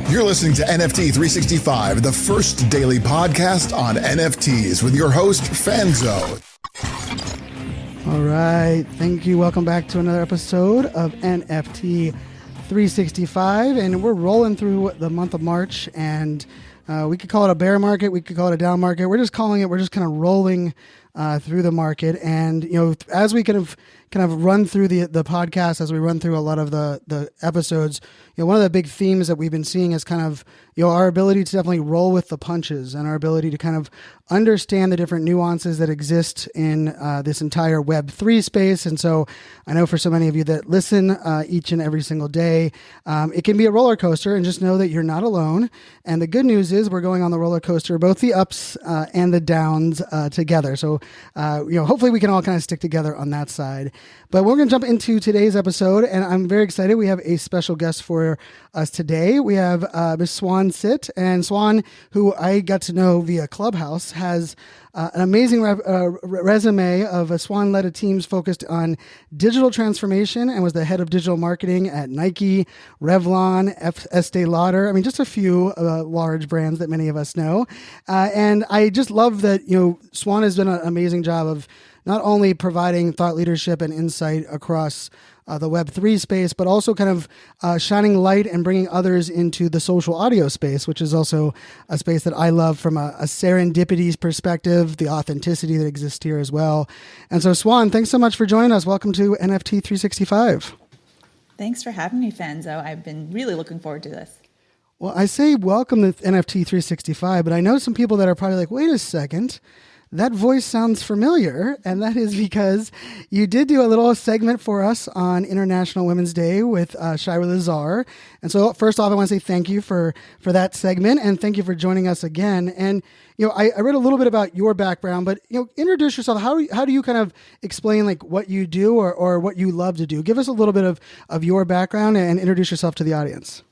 You're listening to NFT 365, the first daily podcast on NFTs with your host, Fanzo. All right. Thank you. Welcome back to another episode of NFT 365. And we're rolling through the month of March. And we could call it a bear market. We could call it a down market. We're just calling it, we're just kind of rolling through the market. And, you know, as we kind of run through the podcast, as we run through a lot of the episodes, you know, one of the big themes that we've been seeing is kind of, you know, our ability to definitely roll with the punches and our ability to kind of understand the different nuances that exist in this entire Web3 space. And so I know for so many of you that listen each and every single day, it can be a roller coaster, and just know that you're not alone. And the good news is we're going on the roller coaster, both the ups and the downs together. So, you know, hopefully we can all kind of stick together on that side. But we're going to jump into today's episode, and I'm very excited. We have a special guest for us today. We have Miss Swan Sit, and Swan, who I got to know via Clubhouse, has an amazing resume of Swan led a teams focused on digital transformation and was the head of digital marketing at Nike, Revlon, Estee Lauder. I mean, just a few large brands that many of us know. And I just love that, you know, Swan has done an amazing job of not only providing thought leadership and insight across the Web3 space, but also kind of shining light and bringing others into the social audio space, which is also a space that I love from a serendipity perspective, the authenticity that exists here as well. And so, Swan, thanks so much for joining us. Welcome to NFT 365. Thanks for having me, Fanzo. I've been really looking forward to this. Well, I say welcome to NFT 365, but I know some people that are probably like, wait a second, that voice sounds familiar, and that is because you did do a little segment for us on International Women's Day with Shira Lasar. And so first off, I want to say thank you for that segment, and thank you for joining us again. And, you know, I read a little bit about your background, but, you know, introduce yourself. How do you kind of explain like what you do or what you love to do? Give us a little bit of your background and introduce yourself to the audience.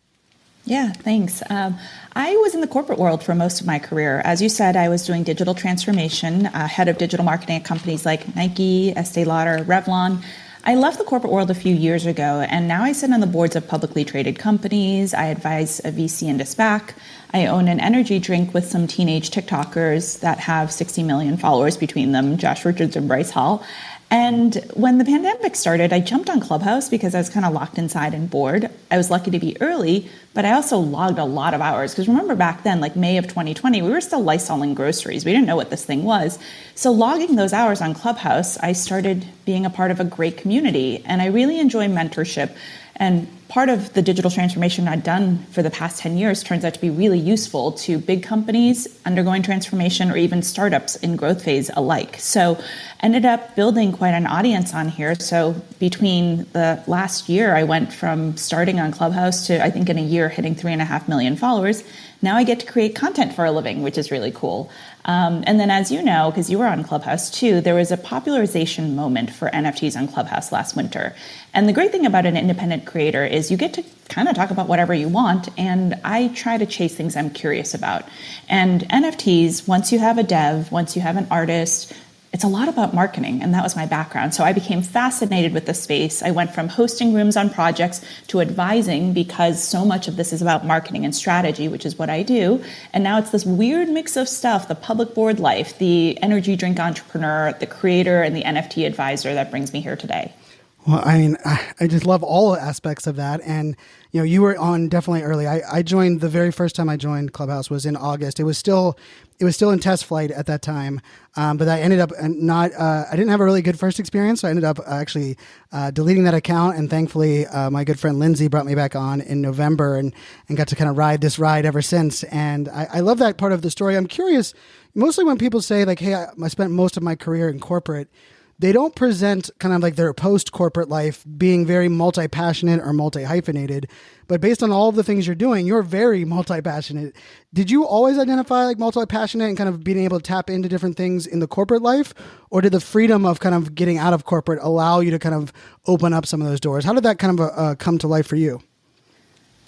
Yeah, thanks. I was in the corporate world for most of my career. As you said, I was doing digital transformation, head of digital marketing at companies like Nike, Estee Lauder, Revlon. I left the corporate world a few years ago, and now I sit on the boards of publicly traded companies. I advise a VC into SPAC. I own an energy drink with some teenage TikTokers that have 60 million followers between them, Josh Richards and Bryce Hall. And when the pandemic started, I jumped on Clubhouse because I was kind of locked inside and bored. I was lucky to be early, but I also logged a lot of hours. Because remember back then, like May of 2020, we were still Lysoling groceries. We didn't know what this thing was. So logging those hours on Clubhouse, I started being a part of a great community. And I really enjoy mentorship. And part of the digital transformation I've done for the past 10 years turns out to be really useful to big companies undergoing transformation or even startups in growth phase alike. So ended up building quite an audience on here. So between the last year, I went from starting on Clubhouse to, I think in a year, hitting 3.5 million followers. Now I get to create content for a living, which is really cool. And then, as you know, because you were on Clubhouse too, there was a popularization moment for NFTs on Clubhouse last winter. And the great thing about an independent creator is you get to kind of talk about whatever you want. And I try to chase things I'm curious about. And NFTs, once you have a dev, once you have an artist, it's a lot about marketing, and that was my background. So I became fascinated with the space. I went from hosting rooms on projects to advising because so much of this is about marketing and strategy, which is what I do. And now it's this weird mix of stuff, the public board life, the energy drink entrepreneur, the creator, and the NFT advisor that brings me here today. Well, I mean, I just love all aspects of that. And, you know, you were on definitely early. I joined the very first time I joined Clubhouse was in August. It was still in test flight at that time. But I ended up I didn't have a really good first experience. So I ended up actually deleting that account. And thankfully, my good friend Lindsay brought me back on in November and got to kind of ride this ride ever since. And I love that part of the story. I'm curious, mostly when people say like, hey, I spent most of my career in corporate, they don't present kind of like their post-corporate life being very multi-passionate or multi-hyphenated, but based on all of the things you're doing, you're very multi-passionate. Did you always identify like multi-passionate and kind of being able to tap into different things in the corporate life? Or did the freedom of kind of getting out of corporate allow you to kind of open up some of those doors? How did that kind of come to life for you?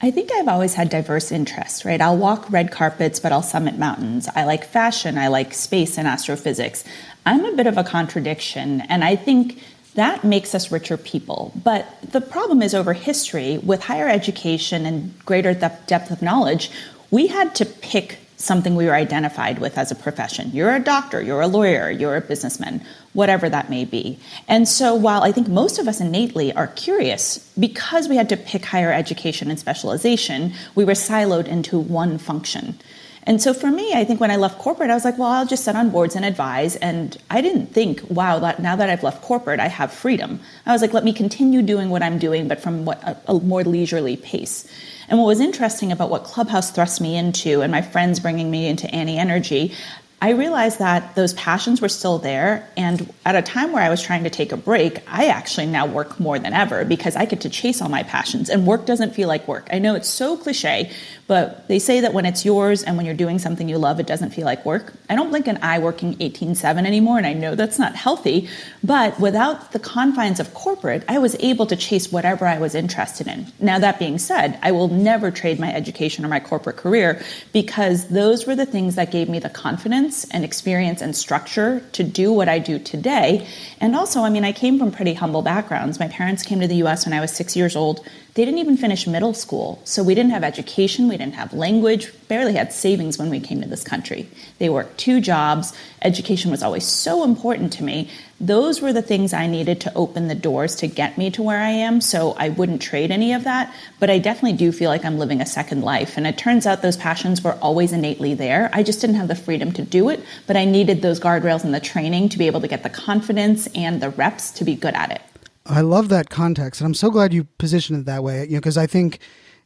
I think I've always had diverse interests, right? I'll walk red carpets, but I'll summit mountains. I like fashion. I like space and astrophysics. I'm a bit of a contradiction. And I think That makes us richer people. But the problem is over history, with higher education and greater depth of knowledge, we had to pick something we were identified with as a profession. You're a doctor, you're a lawyer, you're a businessman, whatever that may be. And so while I think most of us innately are curious, because we had to pick higher education and specialization, we were siloed into one function. And so for me, I think when I left corporate, I was like, well, I'll just sit on boards and advise. And I didn't think, wow, now that I've left corporate, I have freedom. I was like, let me continue doing what I'm doing, but from a more leisurely pace. And what was interesting about what Clubhouse thrust me into and my friends bringing me into Annie Energy, I realized that those passions were still there. And at a time where I was trying to take a break, I actually now work more than ever because I get to chase all my passions and work doesn't feel like work. I know it's so cliche, but they say that when it's yours and when you're doing something you love, it doesn't feel like work. I don't blink an eye working 18/7 anymore, and I know that's not healthy, but without the confines of corporate, I was able to chase whatever I was interested in. Now, that being said, I will never trade my education or my corporate career because those were the things that gave me the confidence and experience and structure to do what I do today. And also, I mean, I came from pretty humble backgrounds. My parents came to the US when I was 6 years old. They didn't even finish middle school. So we didn't have education, we didn't have language, barely had savings when we came to this country. They worked 2 jobs. Education was always so important to me. Those were the things I needed to open the doors to get me to where I am. So I wouldn't trade any of that. But I definitely do feel like I'm living a second life. And it turns out those passions were always innately there. I just didn't have the freedom to do it. But I needed those guardrails and the training to be able to get the confidence and the reps to be good at it. I love that context, and I'm so glad you positioned it that way. Because I think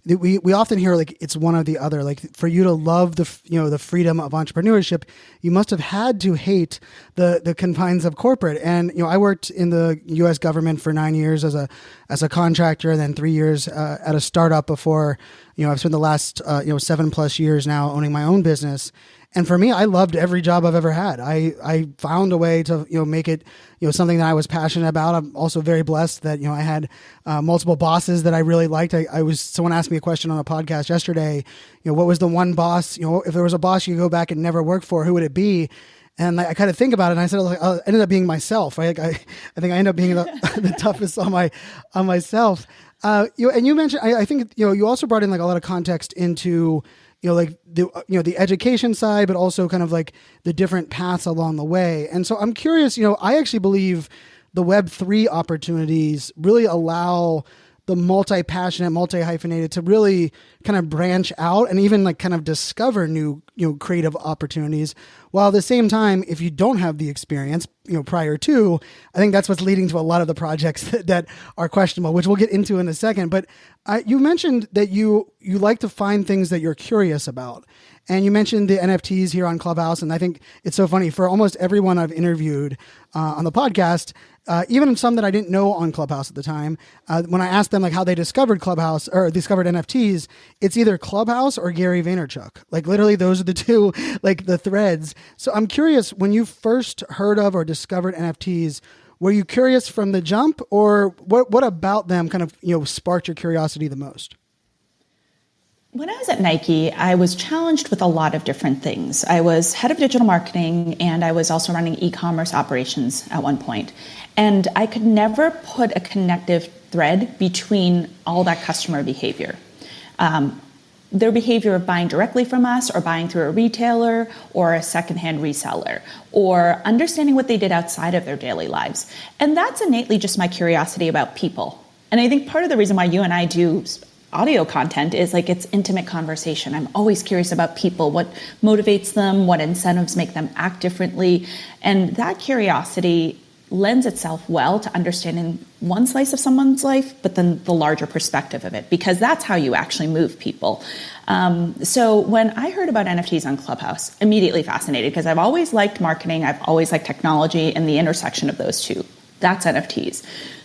that we often hear like it's one or the other. Like for you to love the freedom of entrepreneurship, you must have had to hate the confines of corporate. And I worked in the U.S. government for 9 years as a contractor, and then 3 years at a startup before. I've spent the last 7+ years now owning my own business. And for me, I loved every job I've ever had. I found a way to make it something that I was passionate about. I'm also very blessed that I had multiple bosses that I really liked. Someone asked me a question on a podcast yesterday. What was the one boss? If there was a boss you could go back and never work for, who would it be? And I kind of think about it, and I said, I ended up being myself. Right? I think I ended up being the toughest on myself. And you mentioned, I think you also brought in like a lot of context into the education side, but also kind of like the different paths along the way. And so I'm curious, I actually believe the Web3 opportunities really allow the multi-passionate, multi-hyphenated to really kind of branch out and even like kind of discover new, creative opportunities. While at the same time, if you don't have the experience, prior to, I think that's what's leading to a lot of the projects that are questionable, which we'll get into in a second. But you mentioned that you like to find things that you're curious about. And you mentioned the NFTs here on Clubhouse. And I think it's so funny for almost everyone I've interviewed on the podcast, even some that I didn't know on Clubhouse at the time, when I asked them like how they discovered Clubhouse or discovered NFTs, it's either Clubhouse or Gary Vaynerchuk. Like literally those are the two, like the threads. So I'm curious, when you first heard of or discovered NFTs, were you curious from the jump, or what about them kind of, sparked your curiosity the most? When I was at Nike, I was challenged with a lot of different things. I was head of digital marketing, and I was also running e-commerce operations at one point. And I could never put a connective thread between all that customer behavior. Their behavior of buying directly from us or buying through a retailer or a secondhand reseller, or understanding what they did outside of their daily lives. And that's innately just my curiosity about people. And I think part of the reason why you and I do audio content is like it's intimate conversation. I'm always curious about people, what motivates them, what incentives make them act differently. And that curiosity lends itself well to understanding one slice of someone's life, but then the larger perspective of it, because that's how you actually move people. So when I heard about NFTs on Clubhouse, immediately fascinated, because I've always liked marketing, I've always liked technology, and the intersection of those two, that's NFTs.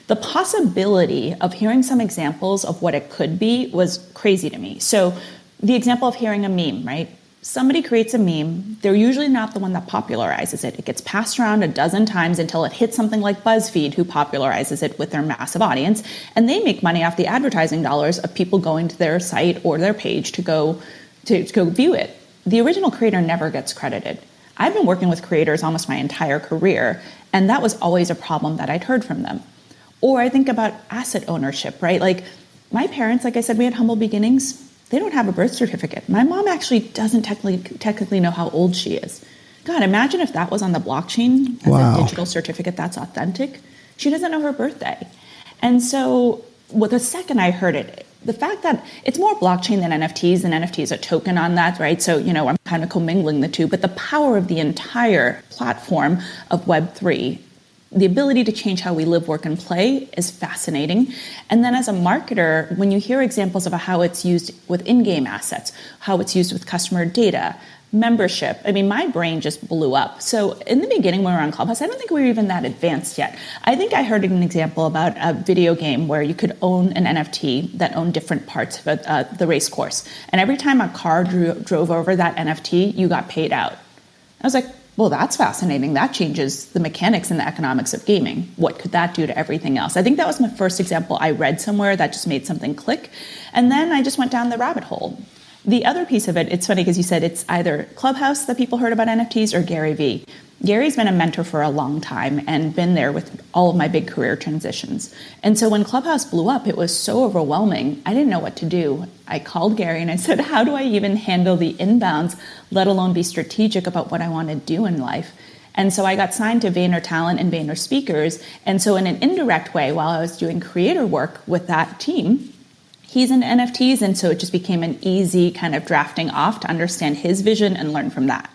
The possibility of hearing some examples of what it could be was crazy to me. So the example of hearing a meme, right? Somebody creates a meme, they're usually not the one that popularizes it. It gets passed around a dozen times until it hits something like BuzzFeed, who popularizes it with their massive audience, and they make money off the advertising dollars of people going to their site or their page to go view it. The original creator never gets credited. I've been working with creators almost my entire career, and that was always a problem that I'd heard from them. Or I think about asset ownership, right? Like my parents, like I said, we had humble beginnings. They don't have a birth certificate. My mom actually doesn't technically know how old she is. God, imagine if that was on the blockchain as a digital certificate that's authentic. She doesn't know her birthday. And so the second I heard it, the fact that it's more blockchain than NFTs, and NFT is a token on that, right? So, I'm kind of commingling the two, but the power of the entire platform of Web3, the ability to change how we live, work, and play is fascinating. And then as a marketer, when you hear examples of how it's used with in-game assets, how it's used with customer data, membership, my brain just blew up. So in the beginning when we were on Clubhouse, I don't think we were even that advanced yet. I think I heard an example about a video game where you could own an NFT that owned different parts of the race course. And every time a car drove over that NFT, you got paid out. I was like, well, that's fascinating. That changes the mechanics and the economics of gaming. What could that do to everything else? I think that was my first example I read somewhere that just made something click. And then I just went down the rabbit hole. The other piece of it, it's funny because you said it's either Clubhouse that people heard about NFTs or Gary Vee. Gary's been a mentor for a long time and been there with all of my big career transitions. And so when Clubhouse blew up, it was so overwhelming. I didn't know what to do. I called Gary and I said, how do I even handle the inbounds, let alone be strategic about what I want to do in life? And so I got signed to Vayner Talent and Vayner Speakers. And so in an indirect way, while I was doing creator work with that team, he's in NFTs, and so it just became an easy kind of drafting off to understand his vision and learn from that.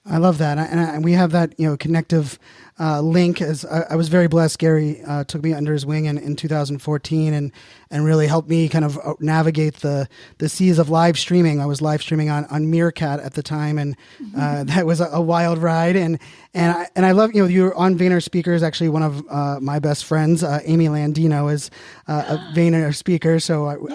I love that, and we have that connective link. As I was very blessed, Gary took me under his wing in 2014, and really helped me kind of navigate the seas of live streaming. I was live streaming on Meerkat at the time, and that was a wild ride. And I love you were on Vayner Speakers. Actually, one of my best friends, Amy Landino, is a Vayner speaker. So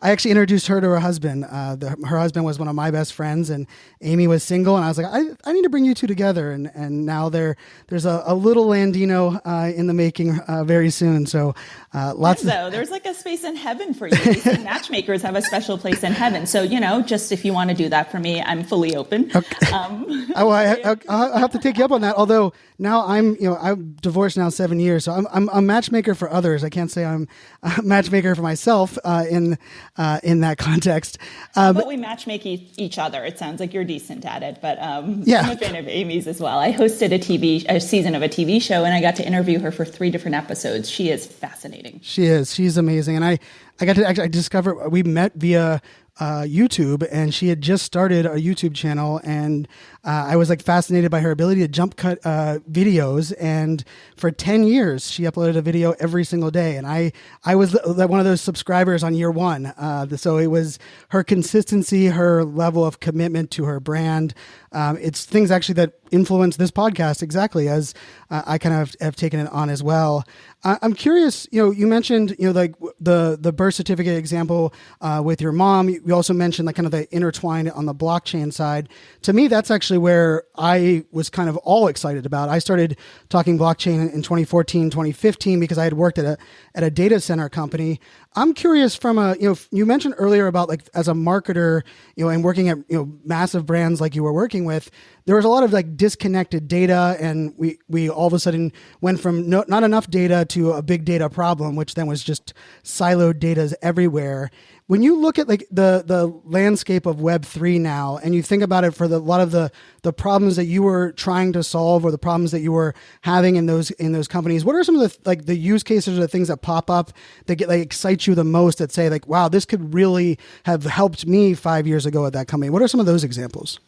I actually introduced her to her husband. Her husband was one of my best friends, and Amy was single. And I was like, I need to bring you two together. And now there's a little Landino in the making very soon. So lots of... there's like a space in heaven for you. These matchmakers have a special place in heaven. So, just if you want to do that for me, I'm fully open. Okay. I'll have to take you up on that. Although now I'm divorced now 7 years. So I'm a matchmaker for others. I can't say I'm a matchmaker for myself in that context. But we matchmake each other. It sounds like you're decent at it, but I'm a fan of Amy's as well. I hosted a season of a TV show, and I got to interview her for 3 different episodes. She is fascinating. She is. She's amazing. And I got to actually discover, we met via YouTube, and she had just started a YouTube channel, and I was fascinated by her ability to jump cut videos. And for 10 years, she uploaded a video every single day. And I was one of those subscribers on year one. So it was her consistency, her level of commitment to her brand. It's things actually that influence this podcast exactly, as I kind of have taken it on as well. I'm curious, you mentioned, the birth certificate example with your mom. You also mentioned kind of the intertwined on the blockchain side. To me, that's actually where I was kind of all excited about. I started talking blockchain in 2014, 2015, because I had worked at a data center company. I'm curious from you mentioned earlier about as a marketer, and working at, massive brands like you were working with, there was a lot of disconnected data, and we all of a sudden went from not enough data to a big data problem, which then was just siloed data everywhere. When you look at the landscape of Web3 now, and you think about it for a lot of the problems that you were trying to solve, or the problems that you were having in those companies, what are some of the use cases or the things that pop up that excite you the most, that say wow, this could really have helped me 5 years ago at that company? What are some of those examples?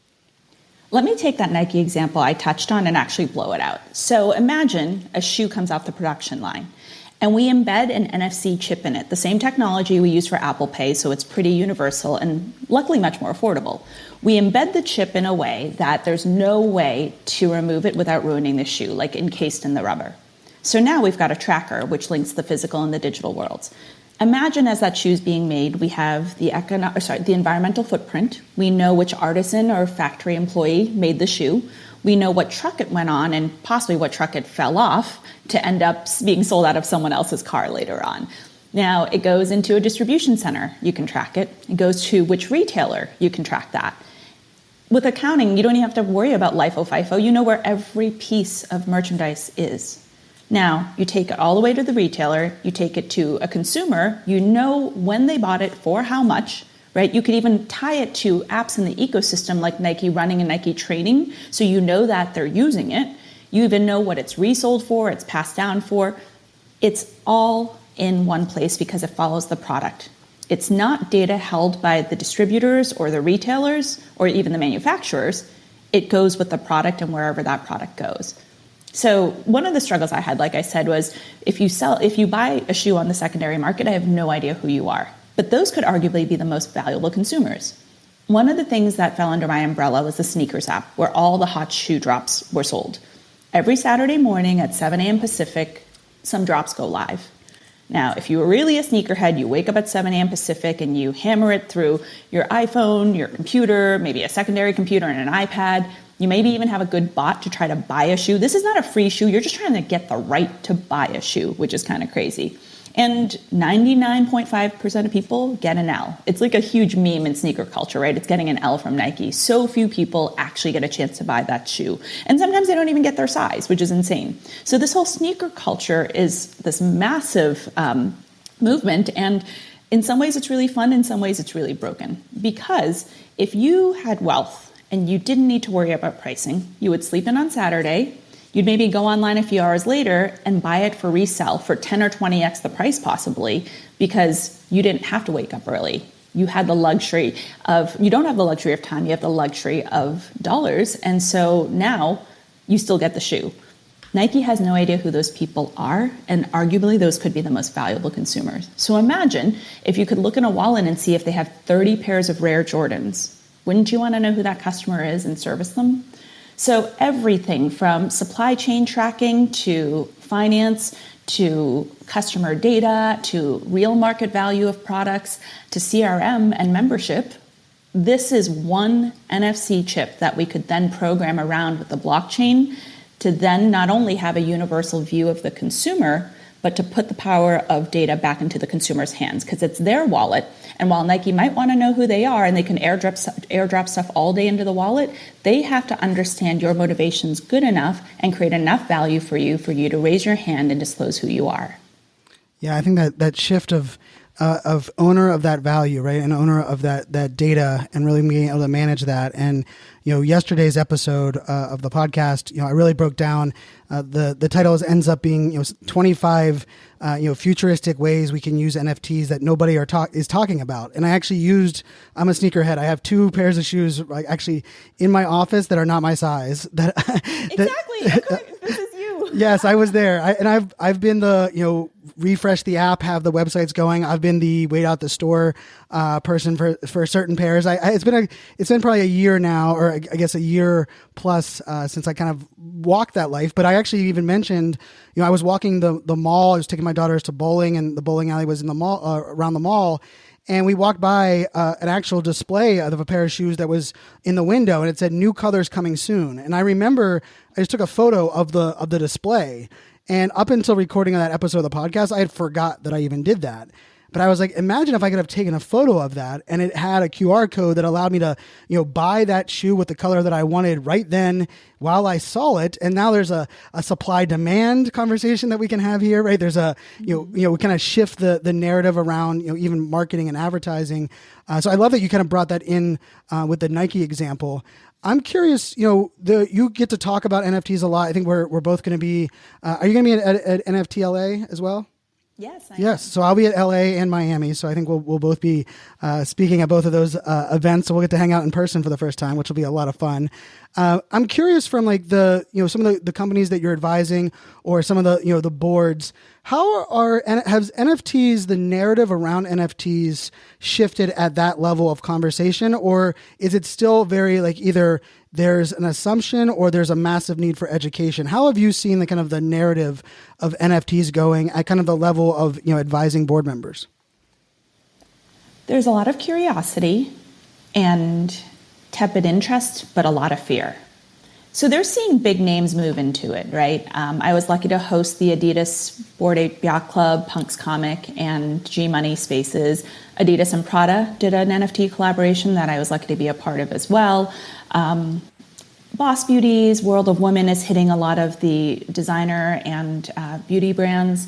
Let me take that Nike example I touched on and actually blow it out. So imagine a shoe comes off the production line, and we embed an NFC chip in it, the same technology we use for Apple Pay, so it's pretty universal and luckily much more affordable. We embed the chip in a way that there's no way to remove it without ruining the shoe, like encased in the rubber. So now we've got a tracker which links the physical and the digital worlds. Imagine as that shoe's being made, we have the environmental footprint. We know which artisan or factory employee made the shoe. We know what truck it went on, and possibly what truck it fell off to end up being sold out of someone else's car later on. Now, it goes into a distribution center. You can track it. It goes to which retailer. You can track that. With accounting, you don't even have to worry about LIFO, FIFO. You know where every piece of merchandise is. Now, you take it all the way to the retailer, you take it to a consumer, you know when they bought it, for how much, right? You could even tie it to apps in the ecosystem like Nike Running and Nike Training, so you know that they're using it. You even know what it's resold for, it's passed down for. It's all in one place because it follows the product. It's not data held by the distributors or the retailers or even the manufacturers. It goes with the product and wherever that product goes. So one of the struggles I had, like I said, was if you buy a shoe on the secondary market, I have no idea who you are. But those could arguably be the most valuable consumers. One of the things that fell under my umbrella was the sneakers app, where all the hot shoe drops were sold. Every Saturday morning at 7 a.m. Pacific, some drops go live. Now, if you were really a sneakerhead, you wake up at 7 a.m. Pacific and you hammer it through your iPhone, your computer, maybe a secondary computer and an iPad. You maybe even have a good bot to try to buy a shoe. This is not a free shoe. You're just trying to get the right to buy a shoe, which is kind of crazy. And 99.5% of people get an L. It's like a huge meme in sneaker culture, right? It's getting an L from Nike. So few people actually get a chance to buy that shoe. And sometimes they don't even get their size, which is insane. So this whole sneaker culture is this massive movement. And in some ways it's really fun. In some ways it's really broken. Because if you had wealth and you didn't need to worry about pricing, you would sleep in on Saturday. You'd maybe go online a few hours later and buy it for resale for 10 or 20x the price possibly, because you didn't have to wake up early. You don't have the luxury of time, you have the luxury of dollars. And so now you still get the shoe. Nike has no idea who those people are, and arguably those could be the most valuable consumers. So imagine if you could look in a wallet and see if they have 30 pairs of rare Jordans. Wouldn't you want to know who that customer is and service them? So everything from supply chain tracking to finance to customer data to real market value of products to CRM and membership, this is one NFC chip that we could then program around with the blockchain to then not only have a universal view of the consumer, but to put the power of data back into the consumer's hands, because it's their wallet. And while Nike might want to know who they are and they can airdrop stuff all day into the wallet, they have to understand your motivations good enough and create enough value for you to raise your hand and disclose who you are. Yeah, I think that shift of owner of that value, right, and owner of that data, and really being able to manage that. And yesterday's episode of the podcast, I really broke down the title ends up being 25 futuristic ways we can use NFTs that nobody is talking about. And I actually I'm a sneakerhead. I have 2 pairs of shoes actually in my office that are not my size. Exactly. This is you. Yes, I was there. I've been the refresh the app, have the websites going. I've been the wait out the store person for certain pairs. It's been probably a year now, or I guess a year plus since I kind of walked that life. But I actually even mentioned, I was walking the mall. I was taking my daughters to bowling, and the bowling alley was in the mall, around the mall. And we walked by an actual display of a pair of shoes that was in the window, and it said "New colors coming soon." And I remember I just took a photo of the display. And up until recording of that episode of the podcast, I had forgot that I even did that. But I was like, imagine if I could have taken a photo of that and it had a QR code that allowed me to, buy that shoe with the color that I wanted right then while I saw it. And now there's a supply demand conversation that we can have here, right? There's we kind of shift the narrative around, even marketing and advertising. So I love that you kind of brought that in with the Nike example. I'm curious, you get to talk about NFTs a lot. I think we're both going to be, are you going to be at NFT LA as well? Yes. Yes. So I'll be at LA and Miami. So I think we'll both be speaking at both of those events. So we'll get to hang out in person for the first time, which will be a lot of fun. I'm curious from like some of the companies that you're advising, or some of the boards, has NFTs, the narrative around NFTs shifted at that level of conversation, or is it still very like either there's an assumption or there's a massive need for education? How have you seen the narrative of NFTs going at kind of the level of, advising board members? There's a lot of curiosity and tepid interest, but a lot of fear. So they're seeing big names move into it, right? I was lucky to host the Adidas Bored Ape Yacht Club, Punks Comic, and G-Money Spaces. Adidas and Prada did an NFT collaboration that I was lucky to be a part of as well. Boss Beauty's World of Women is hitting a lot of the designer and beauty brands.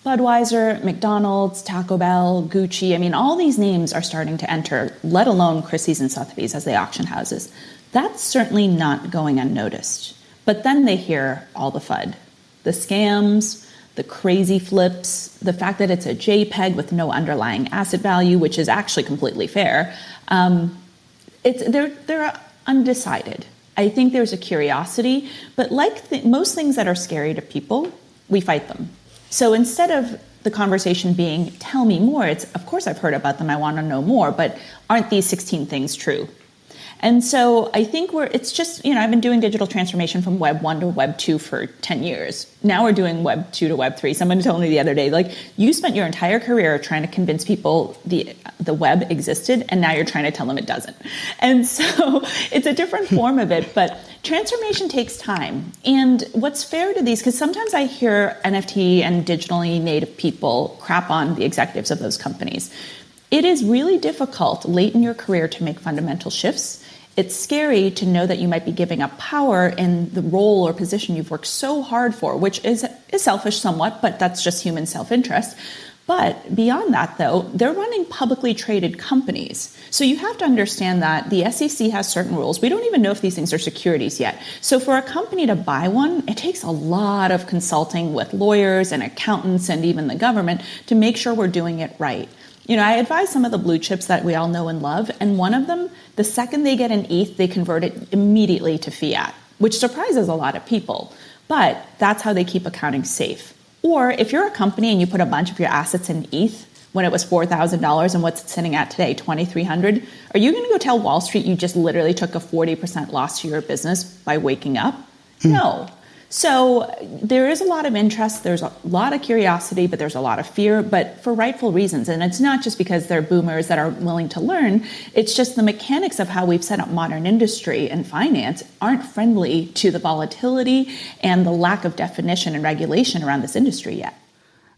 Budweiser, McDonald's, Taco Bell, Gucci, I mean, all these names are starting to enter, let alone Christie's and Sotheby's as the auction houses. That's certainly not going unnoticed. But then they hear all the FUD. The scams, the crazy flips, the fact that it's a JPEG with no underlying asset value, which is actually completely fair. They're undecided. I think there's a curiosity, but like most things that are scary to people, we fight them. So instead of the conversation being, tell me more, it's, of course I've heard about them, I want to know more, but aren't these 16 things true? And so I think it's just, I've been doing digital transformation from Web 1 to Web 2 for 10 years. Now we're doing Web 2 to Web 3. Someone told me the other day, like, you spent your entire career trying to convince people the web existed, and now you're trying to tell them it doesn't. And so it's a different form of it, but transformation takes time. And what's fair to these, because sometimes I hear NFT and digitally native people crap on the executives of those companies. It is really difficult late in your career to make fundamental shifts. It's scary to know that you might be giving up power in the role or position you've worked so hard for, which is selfish somewhat, but that's just human self-interest. But beyond that, though, they're running publicly traded companies. So you have to understand that the SEC has certain rules. We don't even know if these things are securities yet. So for a company to buy one, it takes a lot of consulting with lawyers and accountants and even the government to make sure we're doing it right. I advise some of the blue chips that we all know and love, and one of them, the second they get an ETH, they convert it immediately to fiat, which surprises a lot of people. But that's how they keep accounting safe. Or if you're a company and you put a bunch of your assets in ETH when it was $4,000 and what's it sitting at today, $2,300, are you going to go tell Wall Street you just literally took a 40% loss to your business by waking up? No. So there is a lot of interest, there's a lot of curiosity, but there's a lot of fear, but for rightful reasons. And it's not just because they're boomers that are willing to learn, it's just the mechanics of how we've set up modern industry and finance aren't friendly to the volatility and the lack of definition and regulation around this industry yet.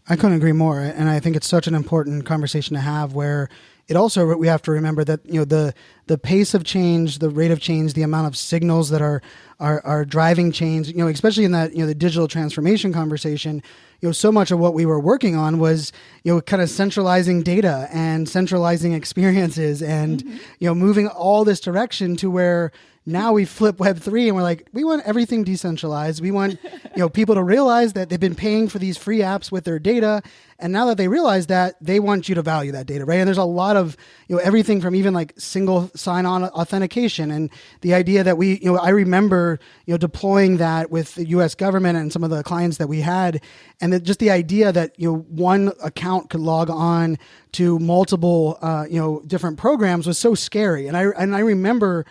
I couldn't agree more. And I think it's such an important conversation to have where it also, we have to remember that, the pace of change, the rate of change, the amount of signals that are driving change, especially in that, the digital transformation conversation, so much of what we were working on was, kind of centralizing data and centralizing experiences and, moving all this direction to where now we flip Web3 and we're like, we want everything decentralized. We want, people to realize that they've been paying for these free apps with their data. And now that they realize that, they want you to value that data, right? And there's a lot of, everything from even like single sign-on authentication and the idea that I remember, deploying that with the US government and some of the clients that we had. And just the idea that, one account could log on to multiple, different programs was so scary. And I remember,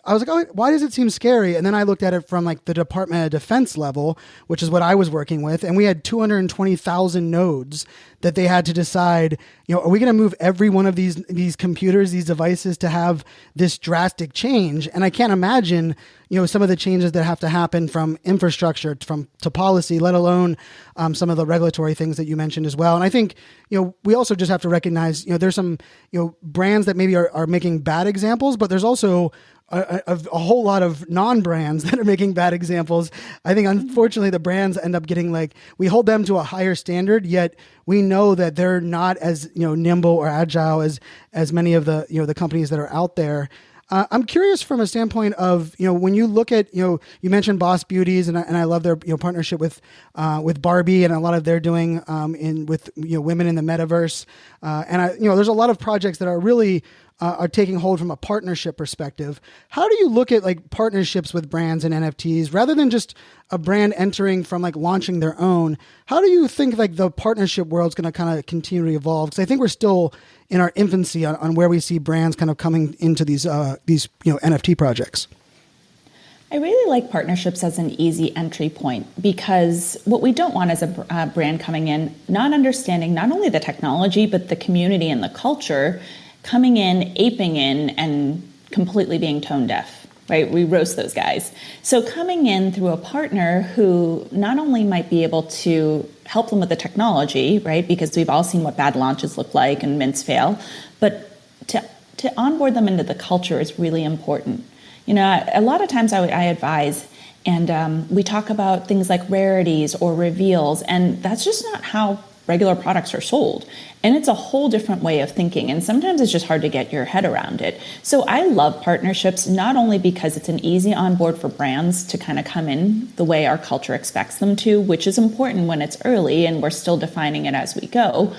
I was like, oh, why does it seem scary? And then I looked at it from the Department of Defense level, which is what I was working with. And we had 220,000 nodes that they had to decide, are we going to move every one of these computers, these devices to have this drastic change? And I can't imagine, some of the changes that have to happen from infrastructure to policy, let alone some of the regulatory things that you mentioned as well. And I think, we also just have to recognize, there's some, brands that maybe are making bad examples, but there's also a whole lot of non-brands that are making bad examples. I think, unfortunately, the brands end up getting we hold them to a higher standard, yet we know that they're not as, nimble or agile as many of the, the companies that are out there. I'm curious from a standpoint of, when you look at, you mentioned Boss Beauties and I love their, partnership with Barbie and a lot of they're doing with women in the metaverse. And there's a lot of projects that are really are taking hold from a partnership perspective. How do you look at partnerships with brands and NFTs rather than just a brand entering from launching their own? How do you think the partnership world's going to kind of continue to evolve? Because I think we're still in our infancy on where we see brands kind of coming into these NFT projects. I really like partnerships as an easy entry point because what we don't want is a brand coming in, not understanding not only the technology, but the community and the culture, coming in, aping in, and completely being tone deaf, right? We roast those guys. So coming in through a partner who not only might be able to help them with the technology, right? Because we've all seen what bad launches look like and mints fail, but to onboard them into the culture is really important. A lot of times I advise, and we talk about things like rarities or reveals, and that's just not how regular products are sold. And it's a whole different way of thinking. And sometimes it's just hard to get your head around it. So I love partnerships, not only because it's an easy onboard for brands to kind of come in the way our culture expects them to, which is important when it's early and we're still defining it as we go.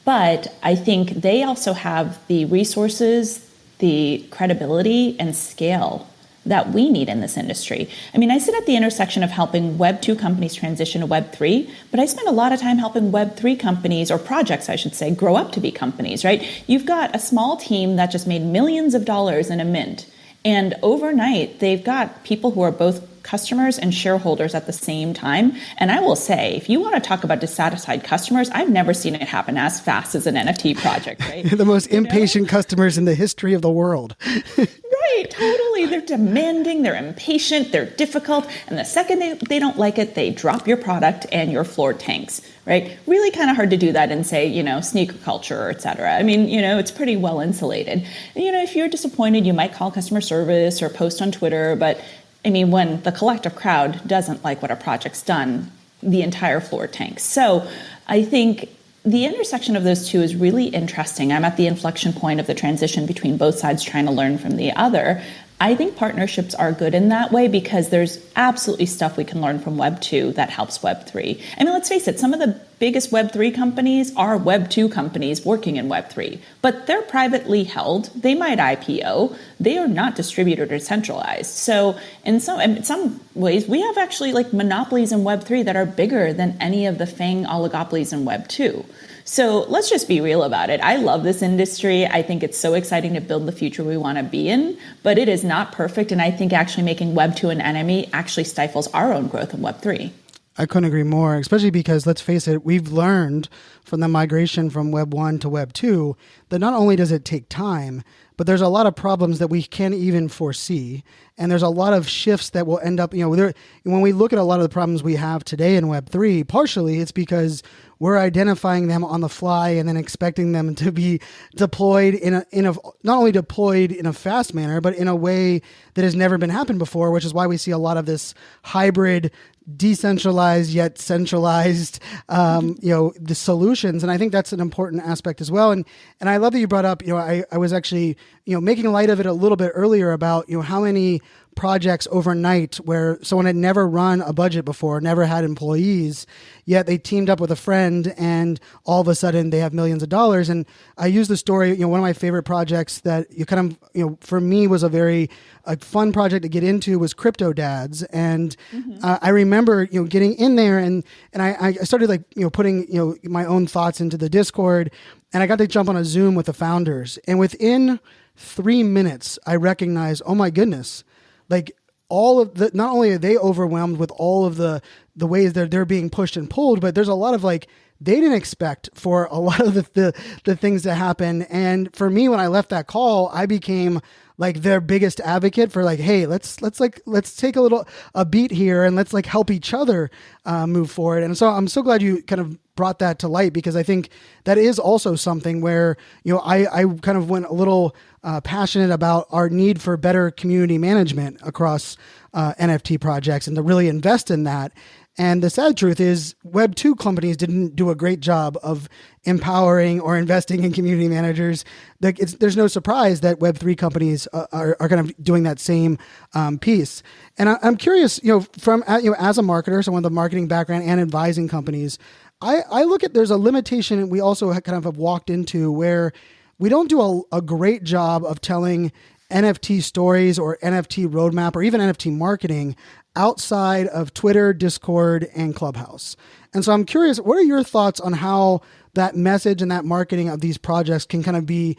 But I think they also have the resources, the credibility and scale that we need in this industry. I sit at the intersection of helping Web 2 companies transition to Web 3, but I spend a lot of time helping Web 3 companies, or projects, I should say, grow up to be companies, right? You've got a small team that just made millions of dollars in a mint, and overnight, they've got people who are both customers and shareholders at the same time. And I will say, if you want to talk about dissatisfied customers, I've never seen it happen as fast as an NFT project, right? The most impatient customers in the history of the world. Right, totally. They're demanding, they're impatient, they're difficult. And the second they don't like it, they drop your product and your floor tanks, right? Really kind of hard to do that in, say, sneaker culture, et cetera. It's pretty well insulated. If you're disappointed, you might call customer service or post on Twitter, but when the collective crowd doesn't like what a project's done, the entire floor tanks. So I think the intersection of those two is really interesting. I'm at the inflection point of the transition between both sides trying to learn from the other. I think partnerships are good in that way because there's absolutely stuff we can learn from Web 2 that helps Web 3. Let's face it, some of the biggest Web 3 companies are Web 2 companies working in Web 3, but they're privately held. They might IPO. They are not distributed or centralized. So in some ways, we have actually monopolies in Web 3 that are bigger than any of the FANG oligopolies in Web 2. So let's just be real about it. I love this industry. I think it's so exciting to build the future we want to be in, but it is not perfect. And I think actually making Web 2 an enemy actually stifles our own growth in Web 3. I couldn't agree more, especially because, let's face it, we've learned from the migration from Web 1 to Web 2 that not only does it take time, but there's a lot of problems that we can't even foresee. And there's a lot of shifts that will end up, when we look at a lot of the problems we have today in Web 3, partially it's because we're identifying them on the fly and then expecting them to be deployed in a not only deployed in a fast manner, but in a way that has never been happened before, which is why we see a lot of this hybrid, decentralized yet centralized, the solutions. And I think that's an important aspect as well. And I love that you brought up, I was actually, making light of it a little bit earlier about, how many projects overnight where someone had never run a budget before, never had employees, yet they teamed up with a friend and all of a sudden they have millions of dollars. And I use the story, one of my favorite projects that for me was a fun project to get into was Crypto Dads. And I remember, getting in there and I started putting, my own thoughts into the Discord, and I got to jump on a Zoom with the founders. And within 3 minutes, I recognized, oh my goodness, all of the, not only are they overwhelmed with all of the ways that they're being pushed and pulled, but there's a lot of they didn't expect for a lot of the things to happen. And for me, when I left that call, I became their biggest advocate for hey, let's take a beat here and let's help each other move forward. And so I'm so glad you kind of brought that to light, because I think that is also something where, I kind of went a little passionate about our need for better community management across NFT projects and to really invest in that. And the sad truth is Web 2 companies didn't do a great job of empowering or investing in community managers. There's no surprise that Web 3 companies are kind of doing that same piece. And I'm curious, from as a marketer, someone with a marketing background and advising companies, I look at there's a limitation we also kind of have walked into where we don't do a great job of telling NFT stories or NFT roadmap or even NFT marketing outside of Twitter, Discord, and Clubhouse. And so I'm curious, what are your thoughts on how that message and that marketing of these projects can kind of be,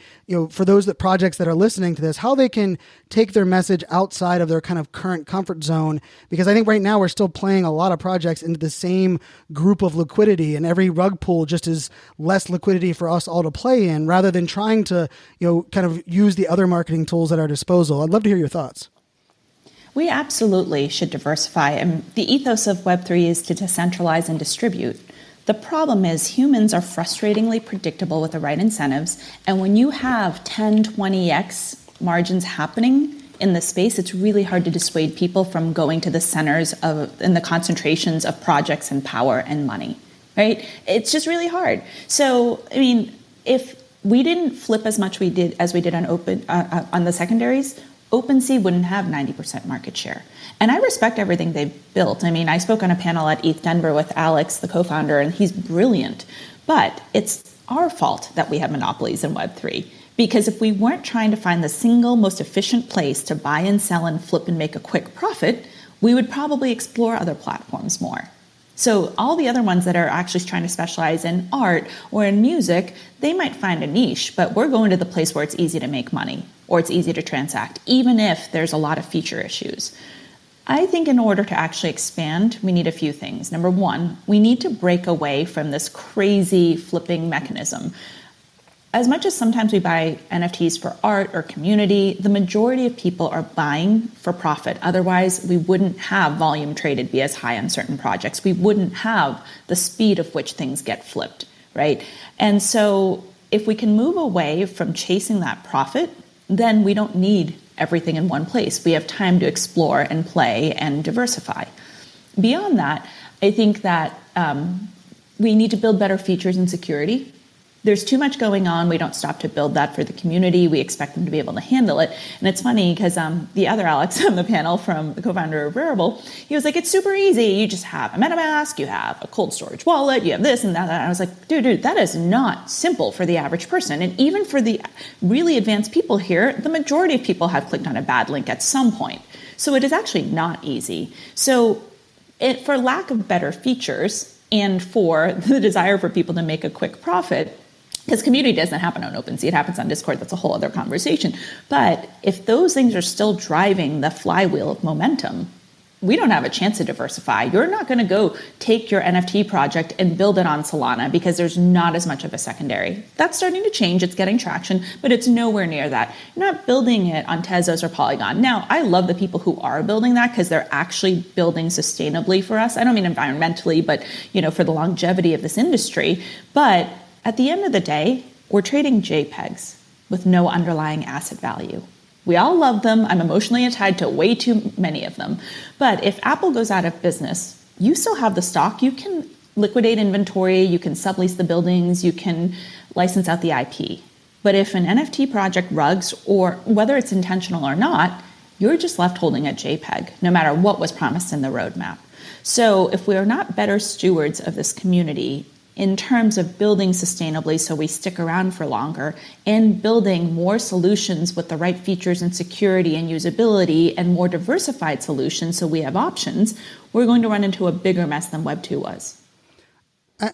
for those projects that are listening to this, how they can take their message outside of their kind of current comfort zone? Because I think right now we're still playing a lot of projects into the same group of liquidity, and every rug pull just is less liquidity for us all to play in, rather than trying to, kind of use the other marketing tools at our disposal. I'd love to hear your thoughts. We absolutely should diversify. And the ethos of Web3 is to decentralize and distribute. The problem is humans are frustratingly predictable with the right incentives. And when you have 10, 20x margins happening, in this space, it's really hard to dissuade people from going to the centers of and the concentrations of projects and power and money, right? It's just really hard. So, I mean, if we didn't flip as much as we did on the secondaries, OpenSea wouldn't have 90% market share. And I respect everything they've built. I mean, I spoke on a panel at ETH Denver with Alex, the co-founder, and he's brilliant. But it's our fault that we have monopolies in Web3. Because if we weren't trying to find the single most efficient place to buy and sell and flip and make a quick profit, we would probably explore other platforms more. So all the other ones that are actually trying to specialize in art or in music, they might find a niche, but we're going to the place where it's easy to make money or it's easy to transact, even if there's a lot of feature issues. I think in order to actually expand, we need a few things. Number one, we need to break away from this crazy flipping mechanism. As much as sometimes we buy NFTs for art or community, the majority of people are buying for profit. Otherwise, we wouldn't have volume traded be as high on certain projects. We wouldn't have the speed of which things get flipped, right? And so if we can move away from chasing that profit, then we don't need everything in one place. We have time to explore and play and diversify. Beyond that, I think that we need to build better features and security. There's too much going on. We don't stop to build that for the community. We expect them to be able to handle it. And it's funny because the other Alex on the panel from the co-founder of Rarible, he was like, it's super easy. You just have a MetaMask, you have a cold storage wallet, you have this and that. And I was like, dude, that is not simple for the average person. And even for the really advanced people here, the majority of people have clicked on a bad link at some point. So it is actually not easy. So for lack of better features and for the desire for people to make a quick profit, because community doesn't happen on OpenSea, it happens on Discord, that's a whole other conversation. But if those things are still driving the flywheel of momentum, we don't have a chance to diversify. You're not going to go take your NFT project and build it on Solana because there's not as much of a secondary. That's starting to change, it's getting traction, but it's nowhere near that. You're not building it on Tezos or Polygon. Now, I love the people who are building that because they're actually building sustainably for us. I don't mean environmentally, but for the longevity of this industry. But at the end of the day, we're trading JPEGs with no underlying asset value. We all love them. I'm emotionally tied to way too many of them. But if Apple goes out of business, you still have the stock. You can liquidate inventory. You can sublease the buildings. You can license out the IP. But if an NFT project rugs, or whether it's intentional or not, you're just left holding a JPEG, no matter what was promised in the roadmap. So if we are not better stewards of this community in terms of building sustainably so we stick around for longer and building more solutions with the right features and security and usability and more diversified solutions so we have options, we're going to run into a bigger mess than Web 2 was.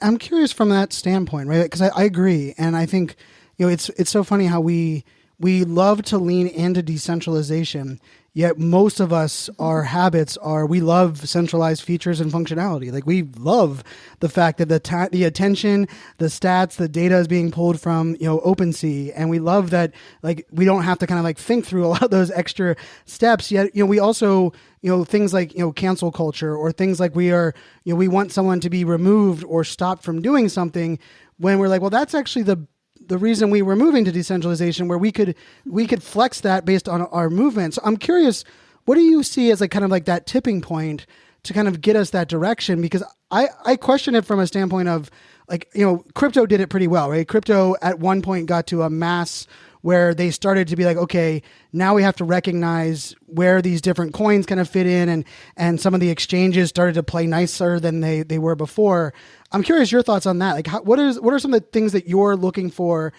I'm curious from that standpoint, right? Because I agree. And I think, it's so funny how we love to lean into decentralization, yet most of us, our habits are, we love centralized features and functionality. Like, we love the fact that the attention, the stats, the data is being pulled from, OpenSea. And we love that, like, we don't have to kind of like think through a lot of those extra steps. Yet, we also, things like, cancel culture, or things like we want someone to be removed or stopped from doing something, when we're like, well, that's actually the reason we were moving to decentralization, where we could flex that based on our movement. So I'm curious, what do you see as that tipping point to kind of get us that direction? Because I question it from a standpoint of crypto did it pretty well, right? Crypto at one point got to a mass where they started to be like, okay, now we have to recognize where these different coins kind of fit in, and some of the exchanges started to play nicer than they were before. I'm curious your thoughts on that. Like, what are some of the things that you're looking for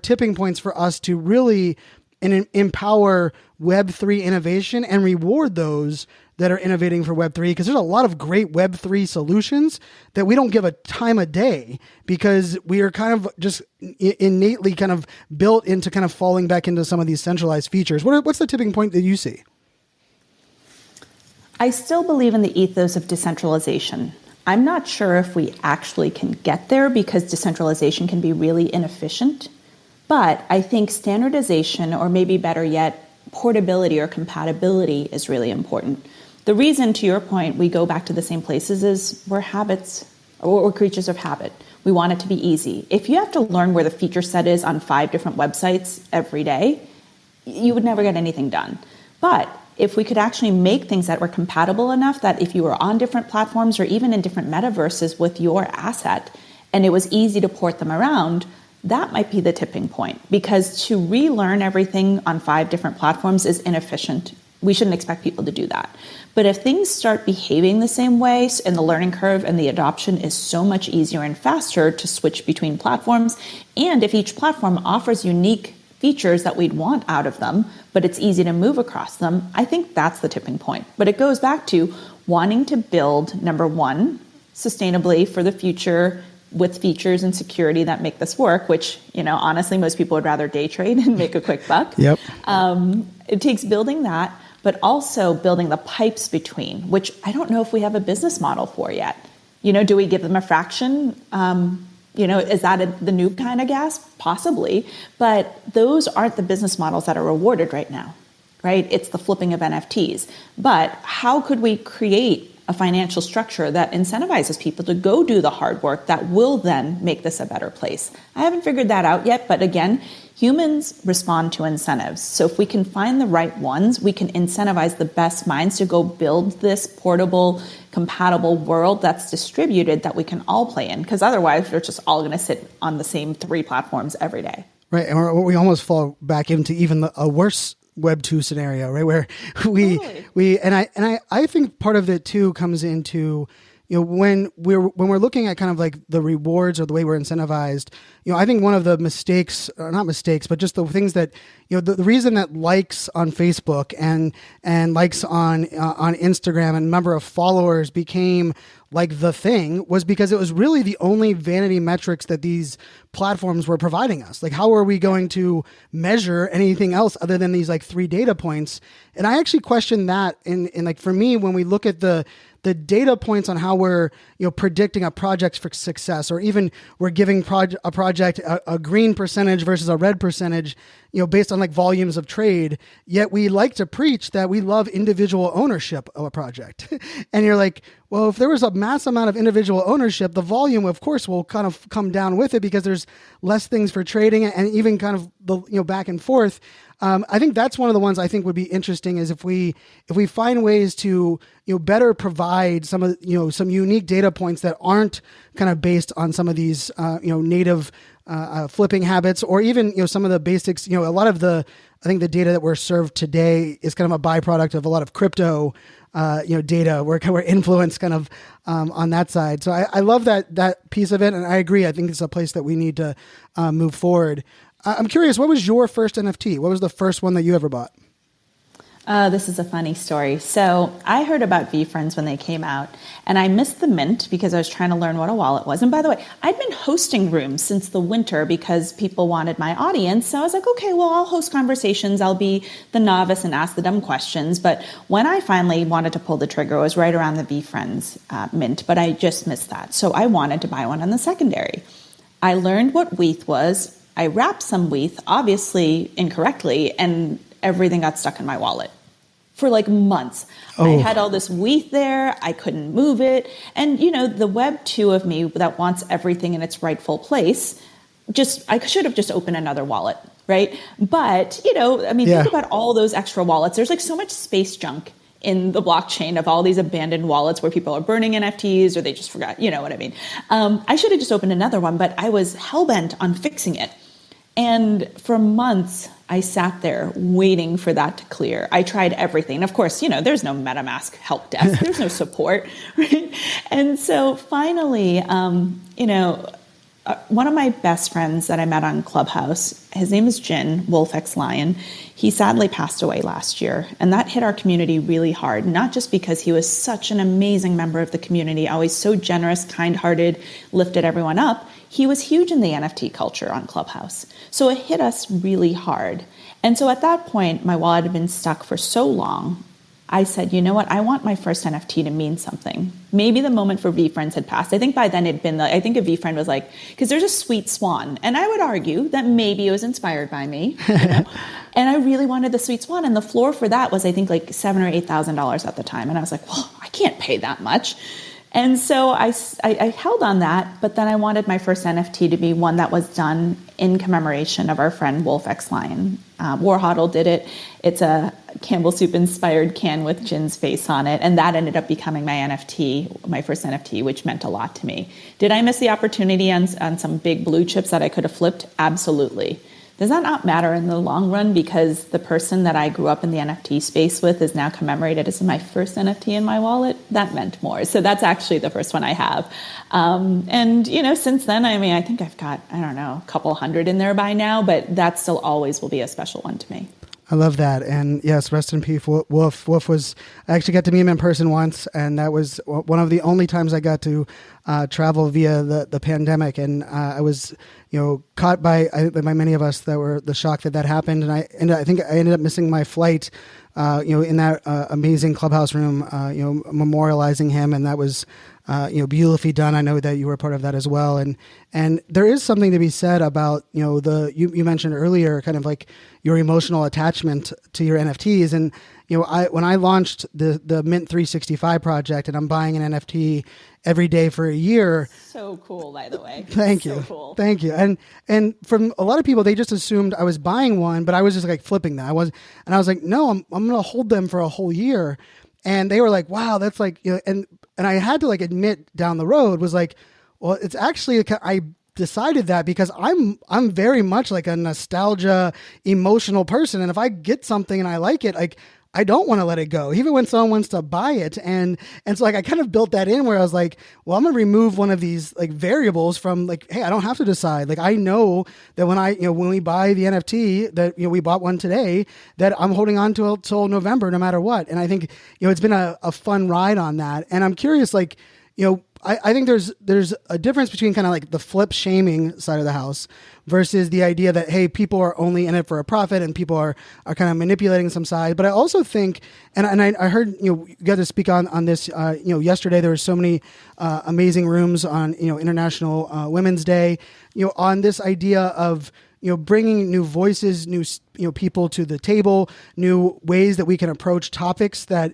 tipping points for us to really empower Web3 innovation and reward those that are innovating for Web3? Because there's a lot of great Web3 solutions that we don't give a time of day because we are kind of just innately kind of built into kind of falling back into some of these centralized features. What's the tipping point that you see? I still believe in the ethos of decentralization. I'm not sure if we actually can get there because decentralization can be really inefficient. But I think standardization, or maybe better yet, portability or compatibility is really important. The reason, to your point, we go back to the same places is we're habits, or we're creatures of habit. We want it to be easy. If you have to learn where the feature set is on 5 different websites every day, you would never get anything done. But if we could actually make things that were compatible enough that if you were on different platforms or even in different metaverses with your asset, and it was easy to port them around, that might be the tipping point. Because to relearn everything on 5 different platforms is inefficient. We shouldn't expect people to do that. But if things start behaving the same way, and the learning curve and the adoption is so much easier and faster to switch between platforms, and if each platform offers unique features that we'd want out of them, but it's easy to move across them, I think that's the tipping point. But it goes back to wanting to build, number one, sustainably for the future with features and security that make this work, which, honestly, most people would rather day trade and make a quick buck. Yep. It takes building that, but also building the pipes between, which I don't know if we have a business model for yet. Do we give them a fraction? Is that the new kind of gas? Possibly. But those aren't the business models that are rewarded right now, right? It's the flipping of NFTs. But how could we create a financial structure that incentivizes people to go do the hard work that will then make this a better place? I haven't figured that out yet, but again, humans respond to incentives. So if we can find the right ones, we can incentivize the best minds to go build this portable, compatible world that's distributed that we can all play in. Because otherwise, we're just all going to sit on the same 3 platforms every day. Right, and we almost fall back into even a worse Web 2 scenario, right? Where I think part of it too comes into, when we're looking at kind of like the rewards or the way we're incentivized, I think one of the mistakes, or not mistakes, but just the things that, the reason that likes on Facebook and likes on Instagram and number of followers became like the thing was because it was really the only vanity metrics that these platforms were providing us. Like, how are we going to measure anything else other than these like 3 data points? And I actually question that in like, for me, when we look at the data points on how we're, predicting a project's for success, or even we're giving a project a green percentage versus a red percentage, based on like volumes of trade, yet we like to preach that we love individual ownership of a project. And you're like, well, if there was a mass amount of individual ownership, the volume, of course, will kind of come down with it because there's less things for trading and even kind of the, back and forth. I think that's one of the ones I think would be interesting is if we find ways to, better provide some of, some unique data points that aren't kind of based on some of these, native flipping habits, or even, some of the basics, a lot of I think the data that we're served today is kind of a byproduct of a lot of crypto, data. We're influenced kind of on that side. So I love that piece of it. And I agree. I think it's a place that we need to move forward. I'm curious, what was your first NFT? What was the first one that you ever bought? This is a funny story. So I heard about VeeFriends when they came out, and I missed the mint because I was trying to learn what a wallet was. And by the way, I'd been hosting rooms since the winter because people wanted my audience. So I was like, okay, well, I'll host conversations. I'll be the novice and ask the dumb questions. But when I finally wanted to pull the trigger, it was right around the VeeFriends mint, but I just missed that. So I wanted to buy one on the secondary. I learned what WETH was. I wrapped some WETH, obviously incorrectly, and everything got stuck in my wallet for like months. I had all this WETH there. I couldn't move it. And, the Web 2 of me that wants everything in its rightful place, I should have just opened another wallet, right? But, think about all those extra wallets. There's like so much space junk in the blockchain of all these abandoned wallets where people are burning NFTs or they just forgot, you know what I mean? I should have just opened another one, but I was hellbent on fixing it. And for months, I sat there waiting for that to clear. I tried everything. Of course, there's no MetaMask help desk. There's no support, right? And so finally, one of my best friends that I met on Clubhouse, his name is Jin, Wolf X Lion. He sadly passed away last year. And that hit our community really hard, not just because he was such an amazing member of the community, always so generous, kind-hearted, lifted everyone up. He was huge in the NFT culture on Clubhouse. So it hit us really hard. And so at that point, my wallet had been stuck for so long. I said, you know what? I want my first NFT to mean something. Maybe the moment for VeeFriends had passed. I think by then it'd been, I think a VeeFriend was like, because there's a sweet Swan. And I would argue that maybe it was inspired by me. And I really wanted the sweet Swan. And the floor for that was, I think, like $7,000 or $8,000 at the time. And I was like, well, I can't pay that much. And so I held on that, but then I wanted my first NFT to be one that was done in commemoration of our friend Wolf X Lion. Warhodl did it. It's a Campbell Soup inspired can with Jin's face on it. And that ended up becoming my NFT, my first NFT, which meant a lot to me. Did I miss the opportunity on some big blue chips that I could have flipped? Absolutely. Does that not matter in the long run? Because the person that I grew up in the NFT space with is now commemorated as my first NFT in my wallet. That meant more. So that's actually the first one I have. And, since then, I think I've got, a couple hundred in there by now, but that still always will be a special one to me. I love that. And yes, rest in peace, Wolf. Wolf I actually got to meet him in person once, and that was one of the only times I got to travel via the pandemic. And I was, caught by many of us that were the shock that happened. And I think I ended up missing my flight, in that amazing clubhouse room, memorializing him. And that was, beautifully done. I know that you were part of that as well. And there is something to be said about, you mentioned earlier, kind of like your emotional attachment to your NFTs. And, when I launched the Mint 365 project, and I'm buying an NFT every day for a year. So cool, by the way. Thank you. Cool. Thank you. And from a lot of people, they just assumed I was buying one, but I was just like flipping that. I was like, no, I'm going to hold them for a whole year. And they were like, wow, that's like, and I had to like admit down the road was like, well, it's actually, I decided that because I'm very much like a nostalgia, emotional person. And if I get something and I like it, like, I don't want to let it go, even when someone wants to buy it. And so like I kind of built that in where I was like, well, I'm going to remove one of these like variables from like, hey, I don't have to decide. Like I know that when we buy the NFT that, we bought one today, that I'm holding on to it till November, no matter what. And I think, it's been a fun ride on that. And I'm curious, like, I think there's a difference between kind of like the flip shaming side of the house versus the idea that, hey, people are only in it for a profit and people are kind of manipulating some side. But I also think, and I heard, you got to speak on this, yesterday there were so many amazing rooms on, International Women's Day, on this idea of, bringing new voices, new, people to the table, new ways that we can approach topics that,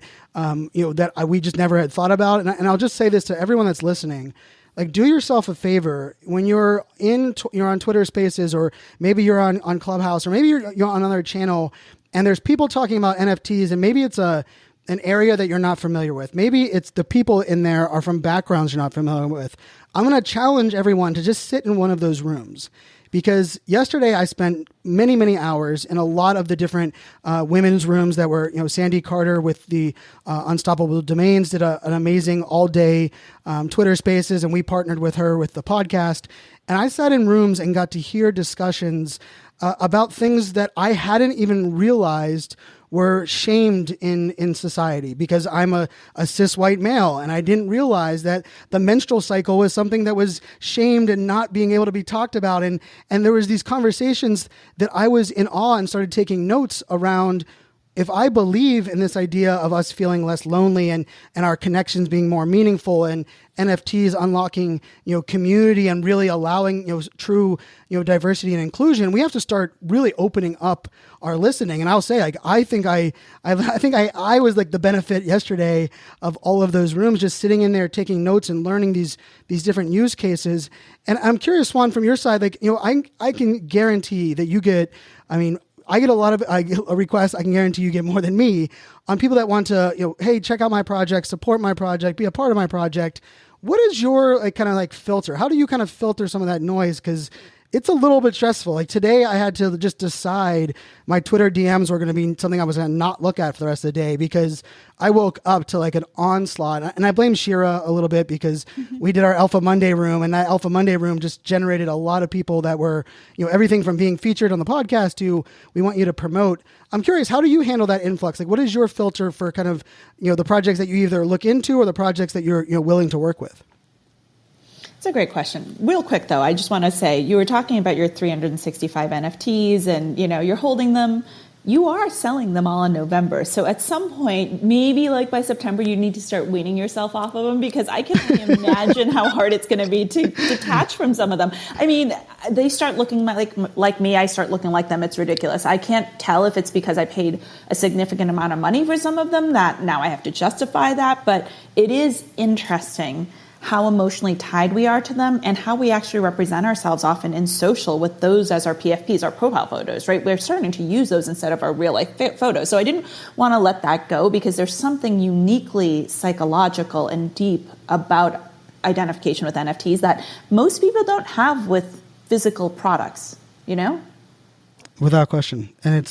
we just never had thought about. And I'll just say this to everyone that's listening, like do yourself a favor when you're on Twitter Spaces, or maybe you're on Clubhouse, or maybe you're on another channel and there's people talking about NFTs, and maybe it's an area that you're not familiar with. Maybe it's the people in there are from backgrounds you're not familiar with. I'm going to challenge everyone to just sit in one of those rooms. Because yesterday I spent many, many hours in a lot of the different women's rooms that were, Sandy Carter with the Unstoppable Domains did an amazing all-day Twitter Spaces, and we partnered with her with the podcast. And I sat in rooms and got to hear discussions about things that I hadn't even realized were shamed in society, because I'm a cis white male, and I didn't realize that the menstrual cycle was something that was shamed and not being able to be talked about. And there was these conversations that I was in awe and started taking notes around. If I believe in this idea of us feeling less lonely and our connections being more meaningful, and NFTs unlocking, community and really allowing, true, diversity and inclusion, we have to start really opening up our listening. And I'll say, like, I think I was like the benefit yesterday of all of those rooms, just sitting in there, taking notes and learning these different use cases. And I'm curious, Swan, from your side, like, I can guarantee that you get, I get a lot of requests. I can guarantee you get more than me on people that want to, hey, check out my project, support my project, be a part of my project. What is your kind of filter? How do you kind of filter some of that noise? Because it's a little bit stressful. Like today I had to just decide my Twitter DMs were going to be something I was going to not look at for the rest of the day, because I woke up to like an onslaught. And I blame Shira a little bit, because we did our Alpha Monday room, and that Alpha Monday room just generated a lot of people that were, everything from being featured on the podcast to we want you to promote. I'm curious, how do you handle that influx? Like, what is your filter for kind of, the projects that you either look into or the projects that you're willing to work with? It's a great question. Real quick, though, I just want to say, you were talking about your 365 NFTs and, you're holding them. you are selling them all in November. So at some point, maybe like by September, you need to start weaning yourself off of them, because I can only imagine how hard it's going to be to detach from some of them. I mean, they start looking like me. I start looking like them. It's ridiculous. I can't tell if it's because I paid a significant amount of money for some of them that now I have to justify that. But it is interesting how emotionally tied we are to them, and how we actually represent ourselves often in social with those as our PFPs, our profile photos, right? We're starting to use those instead of our real life photos. So I didn't want to let that go, because there's something uniquely psychological and deep about identification with NFTs that most people don't have with physical products, you know? Without question. And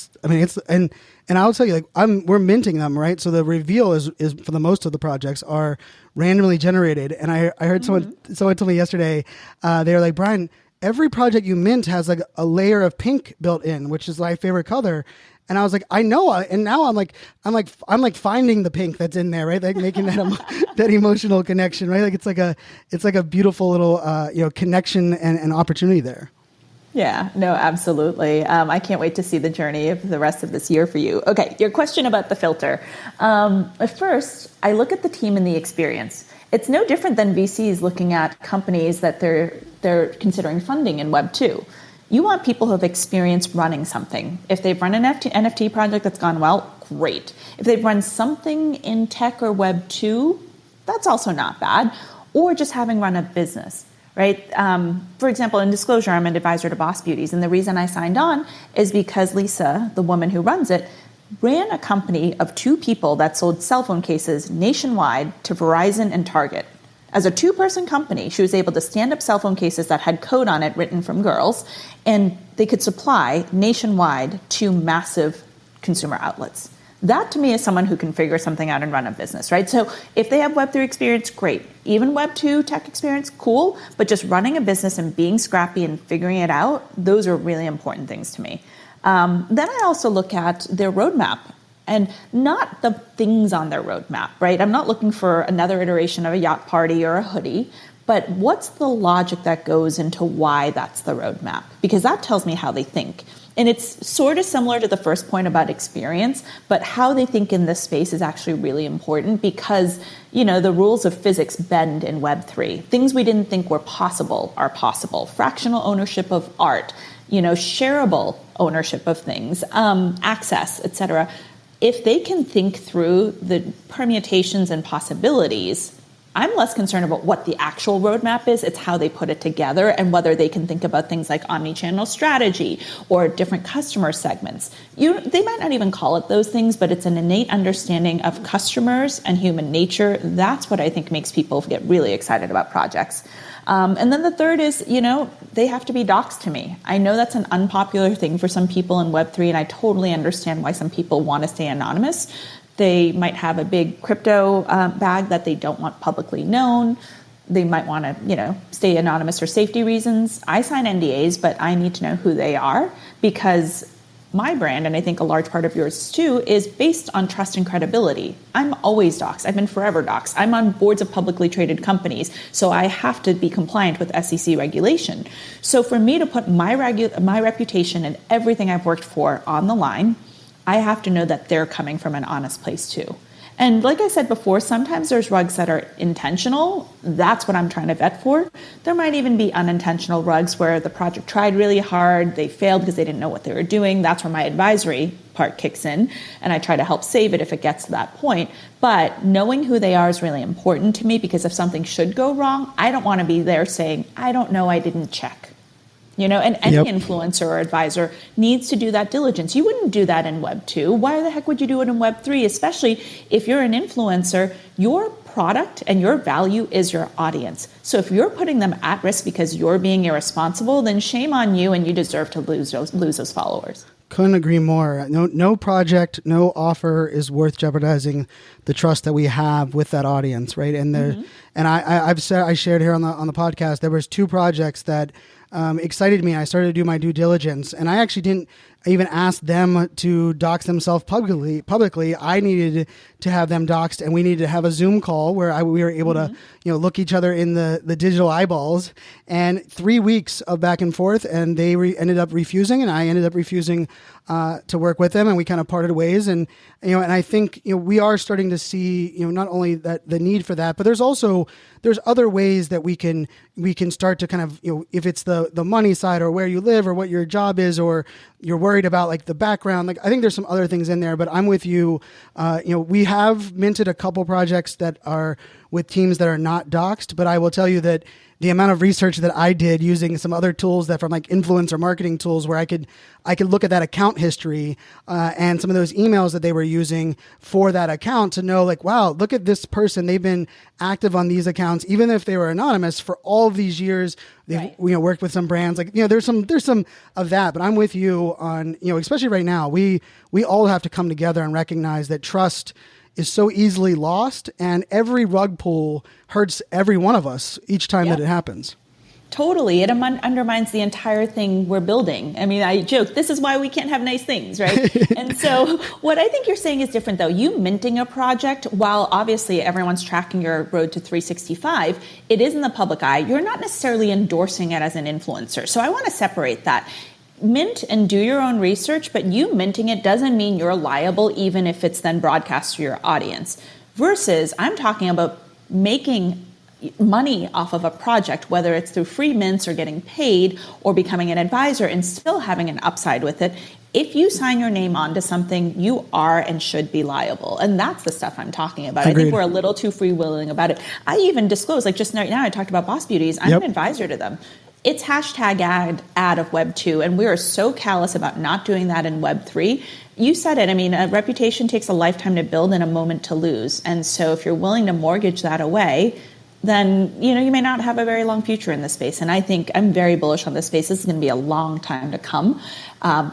and I'll tell you, like, we're minting them, right? So the reveal is for the most of the projects are randomly generated. And I heard someone told me yesterday, they were like, Brian, every project you mint has like a layer of pink built in, which is my favorite color. And I was like, I know. And now I'm like finding the pink that's in there, right? Like making that that emotional connection, right? Like it's like a beautiful little connection and opportunity there. Yeah, no, absolutely. I can't wait to see the journey of the rest of this year for you. Okay, your question about the filter. At first, I look at the team and the experience. It's no different than VCs looking at companies that they're considering funding in Web 2. You want people who have experience running something. If they've run an NFT project that's gone well, great. If they've run something in tech or Web 2, that's also not bad. Or just having run a business. Right? For example, in disclosure, I'm an advisor to Boss Beauties. And the reason I signed on is because Lisa, the woman who runs it, ran a company of 2 people that sold cell phone cases nationwide to Verizon and Target. As a 2-person company, she was able to stand up cell phone cases that had code on it written from girls, and they could supply nationwide to massive consumer outlets. That to me is someone who can figure something out and run a business, right? So if they have Web3 experience, great. Even Web2 tech experience, cool. But just running a business and being scrappy and figuring it out, those are really important things to me. Then I also look at their roadmap, and not the things on their roadmap, right? I'm not looking for another iteration of a yacht party or a hoodie, but what's the logic that goes into why that's the roadmap? Because that tells me how they think. And it's sort of similar to the first point about experience, but how they think in this space is actually really important, because, the rules of physics bend in Web3. Things we didn't think were possible are possible. Fractional ownership of art, shareable ownership of things, access, etc. If they can think through the permutations and possibilities, I'm less concerned about what the actual roadmap is. It's how they put it together and whether they can think about things like omni-channel strategy or different customer segments. They might not even call it those things, but it's an innate understanding of customers and human nature. That's what I think makes people get really excited about projects. And then the third is, they have to be doxed to me. I know that's an unpopular thing for some people in Web3, and I totally understand why some people want to stay anonymous. They might have a big crypto bag that they don't want publicly known. They might want to, stay anonymous for safety reasons. I sign NDAs, but I need to know who they are, because my brand, and I think a large part of yours too, is based on trust and credibility. I'm always doxed. I've been forever doxed. I'm on boards of publicly traded companies, so I have to be compliant with SEC regulation. So for me to put my reputation and everything I've worked for on the line, I have to know that they're coming from an honest place too. And like I said before, sometimes there's rugs that are intentional. That's what I'm trying to vet for. There might even be unintentional rugs where the project tried really hard, they failed because they didn't know what they were doing. That's where my advisory part kicks in, and I try to help save it if it gets to that point. But knowing who they are is really important to me, because if something should go wrong, I don't want to be there saying, I don't know, I didn't check. And any influencer or advisor needs to do that diligence. You wouldn't do that in Web 2. Why the heck would you do it in Web 3? Especially if you're an influencer, your product and your value is your audience. So if you're putting them at risk because you're being irresponsible, then shame on you, and you deserve to lose those followers. Couldn't agree more. No project, no offer is worth jeopardizing the trust that we have with that audience, right? And I shared here on the podcast, there was 2 projects that excited me. I started to do my due diligence, and I actually didn't even ask them to dox themselves publicly. I needed to have them doxed, and we needed to have a Zoom call where we were able to, look each other in the digital eyeballs, and 3 weeks of back and forth, and they ended up refusing, and I ended up refusing to work with them, and we kind of parted ways. And and I think we are starting to see not only that the need for that, but there's other ways that we can start to kind of if it's the money side or where you live or what your job is, or you're worried about like the background. Like I think there's some other things in there, but I'm with you. We have minted a couple projects that are with teams that are not doxed, but I will tell you that the amount of research that I did using some other tools that from like influencer marketing tools where I could look at that account history and some of those emails that they were using for that account to know like, wow, look at this person. They've been active on these accounts, even if they were anonymous for all of these years. They've worked with some brands like, there's some of that, but I'm with you on, especially right now, we all have to come together and recognize that trust is so easily lost, and every rug pull hurts every one of us each time that it happens. Totally. It undermines the entire thing we're building. I mean, I joke, this is why we can't have nice things, right? And so what I think you're saying is different, though. You minting a project, while obviously everyone's tracking your road to 365, it is in the public eye. You're not necessarily endorsing it as an influencer. So I want to separate that. Mint and do your own research, but you minting it doesn't mean you're liable even if it's then broadcast to your audience. Versus, I'm talking about making money off of a project, whether it's through free mints or getting paid or becoming an advisor and still having an upside with it. If you sign your name onto something, you are and should be liable. And that's the stuff I'm talking about. Agreed. I think we're a little too freewheeling about it. I even disclose, like just right now I talked about Boss Beauties. I'm an advisor to them. It's hashtag ad of Web 2, and we are so callous about not doing that in Web 3. You said it. I mean, a reputation takes a lifetime to build and a moment to lose. And so if you're willing to mortgage that away, then you may not have a very long future in this space. And I think I'm very bullish on this space. This is going to be a long time to come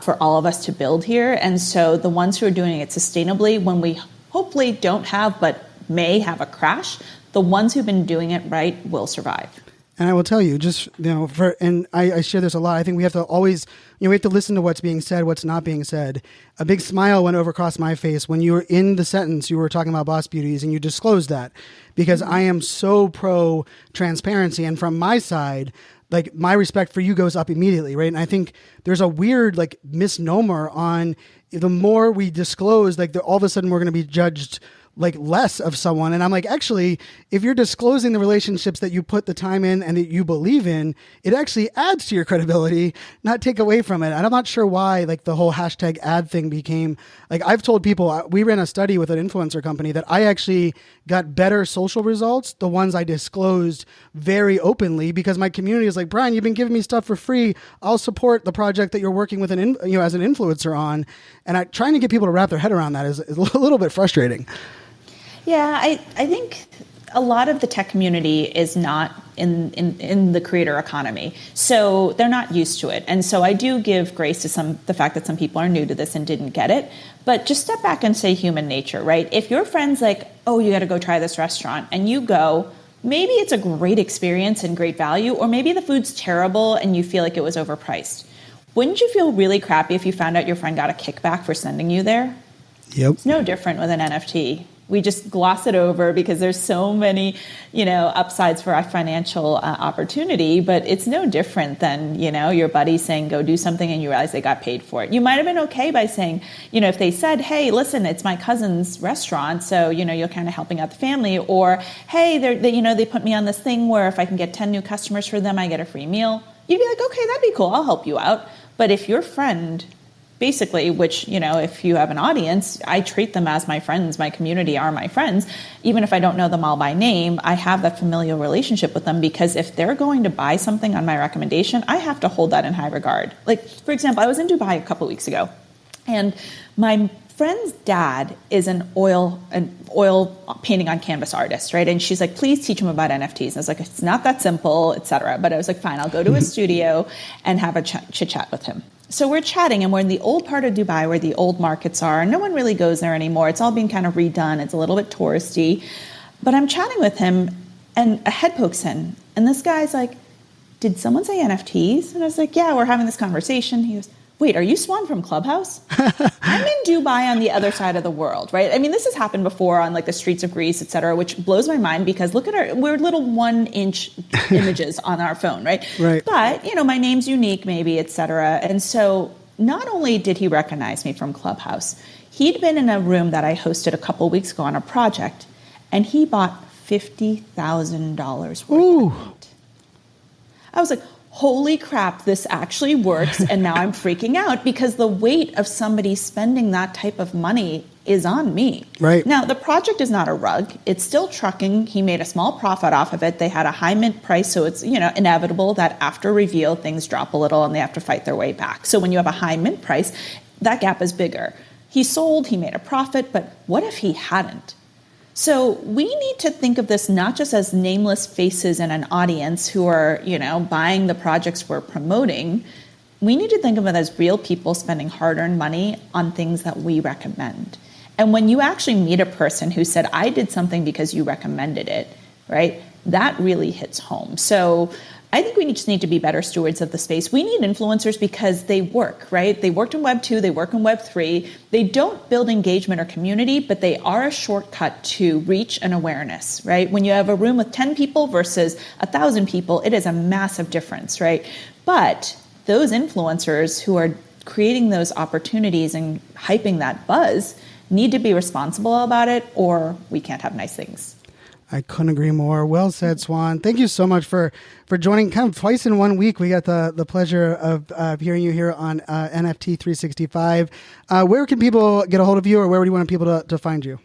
for all of us to build here. And so the ones who are doing it sustainably, when we hopefully don't have but may have a crash, the ones who've been doing it right will survive. And I will tell you, just, and I share this a lot. I think we have to always, we have to listen to what's being said, what's not being said. A big smile went over across my face when you were in the sentence, you were talking about Boss Beauties and you disclosed that, because I am so pro transparency. And from my side, like my respect for you goes up immediately, right? And I think there's a weird like misnomer on the more we disclose, like all of a sudden we're going to be judged like less of someone. And I'm like, actually, if you're disclosing the relationships that you put the time in and that you believe in, it actually adds to your credibility, not take away from it. And I'm not sure why like the whole hashtag ad thing became like, I've told people, we ran a study with an influencer company that I actually got better social results, the ones I disclosed very openly, because my community is like, Brian, you've been giving me stuff for free. I'll support the project that you're working with as an influencer on. And trying to get people to wrap their head around that is a little bit frustrating. Yeah, I think a lot of the tech community is not in the creator economy. So they're not used to it. And so I do give grace to the fact that some people are new to this and didn't get it. But just step back and say human nature, right? If your friend's like, oh, you got to go try this restaurant, and you go, maybe it's a great experience and great value, or maybe the food's terrible and you feel like it was overpriced. Wouldn't you feel really crappy if you found out your friend got a kickback for sending you there? Yep. It's no different with an NFT. We just gloss it over because there's so many, upsides for our financial opportunity, but it's no different than, your buddy saying, go do something and you realize they got paid for it. You might've been okay by saying, if they said, hey, listen, it's my cousin's restaurant. So, you're kind of helping out the family, or, hey, they put me on this thing where if I can get 10 new customers for them, I get a free meal. You'd be like, okay, that'd be cool. I'll help you out. But if your friend basically, which, if you have an audience, I treat them as my friends. My community are my friends. Even if I don't know them all by name, I have that familial relationship with them, because if they're going to buy something on my recommendation, I have to hold that in high regard. Like, for example, I was in Dubai a couple of weeks ago, and my friend's dad is an oil painting on canvas artist, right? And she's like, please teach him about NFTs. And I was like, it's not that simple, etc. But I was like, fine, I'll go to his studio and have a chit chat with him. So we're chatting, and we're in the old part of Dubai where the old markets are, and no one really goes there anymore. It's all being kind of redone. It's a little bit touristy. But I'm chatting with him, and a head pokes in, and this guy's like, did someone say NFTs? And I was like, yeah, we're having this conversation. He goes, wait, are you Swan from Clubhouse? I'm in Dubai on the other side of the world, right? I mean, this has happened before on like the streets of Greece, et cetera, which blows my mind because look at we're little 1-inch images on our phone, right? Right. But, my name's unique maybe, et cetera. And so not only did he recognize me from Clubhouse, he'd been in a room that I hosted a couple weeks ago on a project, and he bought $50,000 worth Ooh. of it. I was like, holy crap, this actually works. And now I'm freaking out because the weight of somebody spending that type of money is on me. Right. Now, the project is not a rug. It's still trucking. He made a small profit off of it. They had a high mint price, so it's, inevitable that after reveal, things drop a little and they have to fight their way back. So when you have a high mint price, that gap is bigger. He sold, he made a profit, but what if he hadn't? So we need to think of this not just as nameless faces in an audience who are, buying the projects we're promoting. We need to think of it as real people spending hard-earned money on things that we recommend. And when you actually meet a person who said, I did something because you recommended it, right? That really hits home. So I think we just need to be better stewards of the space. We need influencers because they work, right? They worked in Web 2, they work in Web 3. They don't build engagement or community, but they are a shortcut to reach and awareness, right? When you have a room with 10 people versus 1,000 people, it is a massive difference, right? But those influencers who are creating those opportunities and hyping that buzz need to be responsible about it, or we can't have nice things. I couldn't agree more. Well said, Swan. Thank you so much for joining kind of twice in 1 week. We got the pleasure of hearing you here on NFT 365. Where can people get a hold of you, or where do you want people to find you?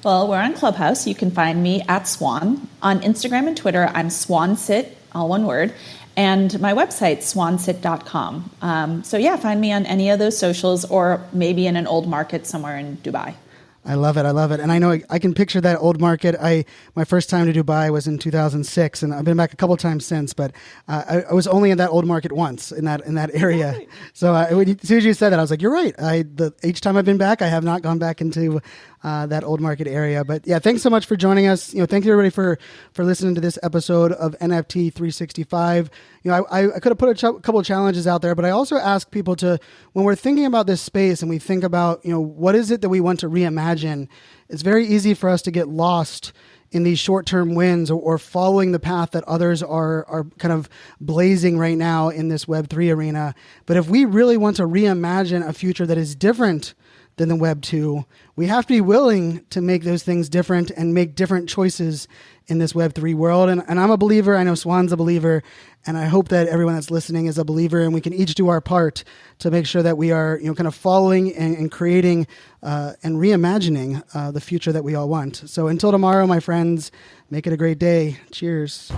Well, we're on Clubhouse. You can find me at Swan. On Instagram and Twitter, I'm SwanSit, all one word. And my website, swansit.com. So yeah, find me on any of those socials, or maybe in an old market somewhere in Dubai. I love it. And I know I can picture that old market. My first time to Dubai was in 2006, and I've been back a couple times since, but I was only in that old market once in that area. Right. So as soon as you said that, I was like, you're right. Each time I've been back, I have not gone back into that old market area. But yeah, thanks so much for joining us. Thank you everybody for listening to this episode of NFT 365. I could have put a couple of challenges out there, but I also ask people to, when we're thinking about this space and we think about, what is it that we want to reimagine, it's very easy for us to get lost in these short-term wins or following the path that others are kind of blazing right now in this Web3 arena. But if we really want to reimagine a future that is different than the Web 2, we have to be willing to make those things different and make different choices in this Web 3 world. And I'm a believer. I know Swan's a believer. And I hope that everyone that's listening is a believer, and we can each do our part to make sure that we are, kind of following and creating and reimagining the future that we all want. So until tomorrow, my friends, make it a great day. Cheers.